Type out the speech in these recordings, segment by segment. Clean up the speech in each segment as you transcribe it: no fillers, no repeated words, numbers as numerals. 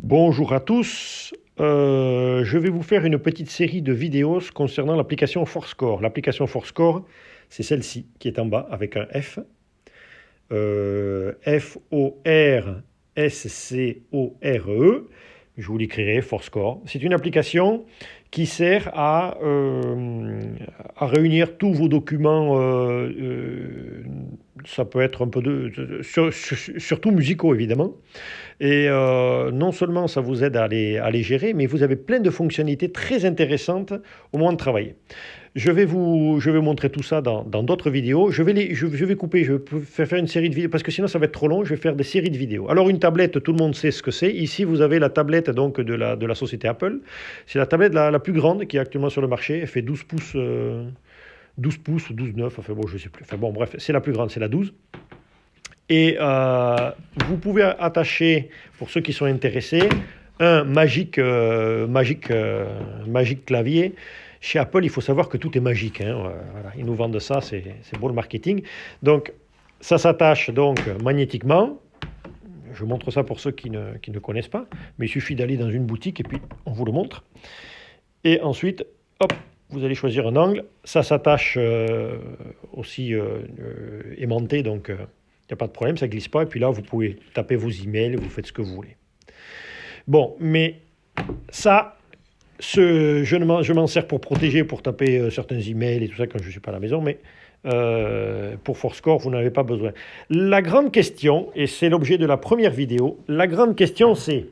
Bonjour à tous. Je vais vous faire une petite série de vidéos concernant l'application Forscore. L'application Forscore, c'est celle-ci qui est en bas avec un F. F-O-R-S-C-O-R-E. Je vous l'écrirai, Forscore. C'est une application qui sert à réunir tous vos documents. Ça peut être un peu surtout musicaux évidemment. Et non seulement ça vous aide à les gérer, mais vous avez plein de fonctionnalités très intéressantes au moment de travailler. Je vais vous montrer tout ça dans d'autres vidéos. Je vais couper, je vais faire une série de vidéos, parce que sinon ça va être trop long, je vais faire des séries de vidéos. Alors une tablette, tout le monde sait ce que c'est. Ici, vous avez la tablette donc, de la société Apple. C'est la tablette la plus grande qui est actuellement sur le marché. Elle fait 12 pouces, 12 pouces, 12,9, enfin bon, je ne sais plus. Enfin bon, bref, c'est la plus grande, c'est la 12. Et vous pouvez attacher, pour ceux qui sont intéressés, un magique clavier. Chez Apple, il faut savoir que tout est magique, hein. Voilà, ils nous vendent ça, c'est beau le marketing. Donc, ça s'attache donc magnétiquement. Je montre ça pour ceux qui ne connaissent pas, mais il suffit d'aller dans une boutique et puis on vous le montre. Et ensuite, hop, vous allez choisir un angle. Ça s'attache aussi aimanté, donc il n'y a pas de problème, ça ne glisse pas. Et puis là, vous pouvez taper vos emails, vous faites ce que vous voulez. Bon, mais ça, je m'en sers pour protéger, pour taper certains emails et tout ça quand je ne suis pas à la maison, mais pour Forscore, vous n'en avez pas besoin. La grande question, et c'est l'objet de la première vidéo, la grande question c'est,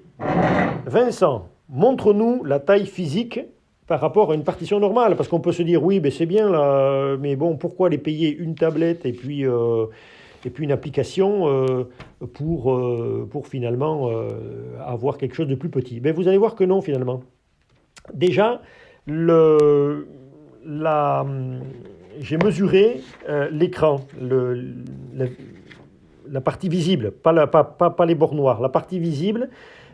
Vincent, montre-nous la taille physique par rapport à une partition normale, parce qu'on peut se dire, oui, ben c'est bien, là, mais bon, pourquoi aller payer une tablette et puis une application pour finalement avoir quelque chose de plus petit. Ben, vous allez voir que non, finalement. Déjà, j'ai mesuré l'écran, la partie visible, pas les bords noirs. La partie visible,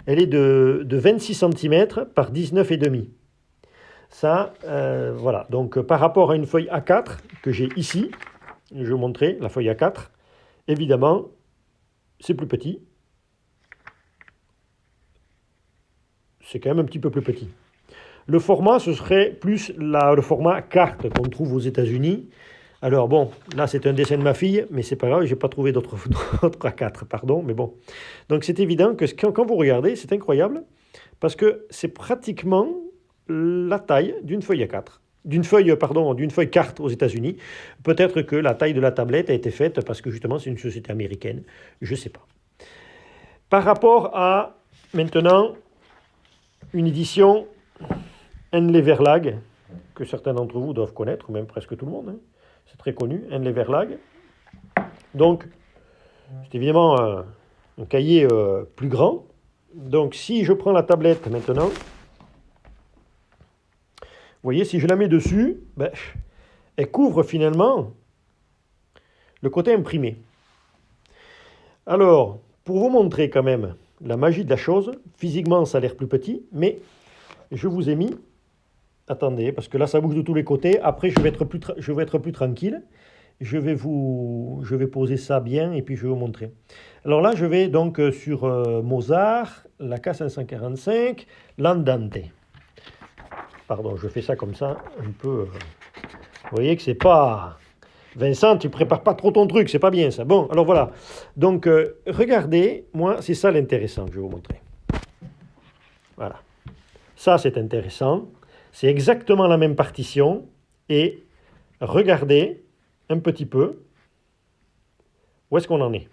elle est de 26 cm par 19,5. Ça, voilà. Donc, par rapport à une feuille A4 que j'ai ici, je vais vous montrer la feuille A4, évidemment, c'est plus petit. C'est quand même un petit peu plus petit. Le format, ce serait plus le format carte qu'on trouve aux États-Unis. Alors bon, là c'est un dessin de ma fille, mais c'est pas grave, j'ai pas trouvé d'autres A4, pardon, mais bon. Donc c'est évident que quand vous regardez, c'est incroyable, parce que c'est pratiquement la taille d'une feuille A4. D'une feuille carte aux États-Unis. Peut-être que la taille de la tablette a été faite parce que justement c'est une société américaine, je ne sais pas. Par rapport à maintenant une édition Henley Verlag, que certains d'entre vous doivent connaître, même presque tout le monde, hein. C'est très connu, Henley Verlag. Donc, c'est évidemment un cahier plus grand. Donc, si je prends la tablette maintenant, vous voyez, si je la mets dessus, ben, elle couvre finalement le côté imprimé. Alors, pour vous montrer quand même la magie de la chose, physiquement ça a l'air plus petit, mais je vous ai mis, attendez, parce que là ça bouge de tous les côtés, après je vais être plus tranquille, je vais poser ça bien et puis je vais vous montrer. Alors là je vais donc sur Mozart, la K545, l'Andante. Pardon, je fais ça comme ça, un peu, vous voyez que c'est pas... Vincent, tu prépares pas trop ton truc, c'est pas bien ça. Bon, alors voilà. Donc, regardez, moi, c'est ça l'intéressant que je vais vous montrer. Voilà. Ça, c'est intéressant. C'est exactement la même partition. Et regardez un petit peu où est-ce qu'on en est.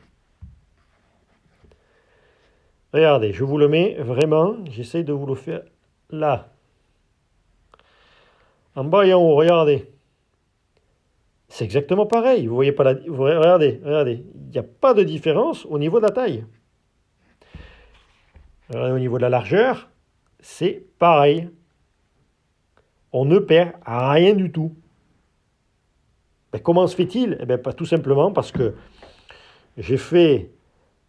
Regardez, je vous le mets vraiment. J'essaye de vous le faire là. En bas et en haut, regardez. C'est exactement pareil. Vous voyez pas regardez. Il n'y a pas de différence au niveau de la taille. Regardez, au niveau de la largeur, c'est pareil. On ne perd rien du tout. Ben, comment se fait-il? Eh ben, tout simplement parce que j'ai fait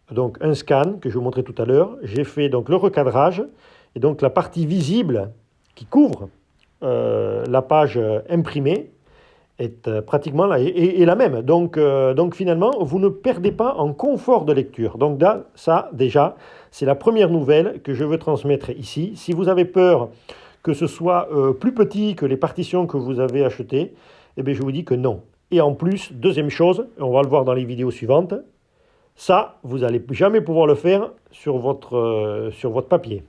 donc un scan que je vous montrais tout à l'heure. J'ai fait donc le recadrage et donc la partie visible qui couvre la page imprimée. est pratiquement là, est la même. Donc finalement, vous ne perdez pas en confort de lecture. Donc là, ça déjà, c'est la première nouvelle que je veux transmettre ici. Si vous avez peur que ce soit plus petit que les partitions que vous avez achetées, eh bien je vous dis que non. Et en plus, deuxième chose, on va le voir dans les vidéos suivantes, ça, vous n'allez jamais pouvoir le faire sur votre papier.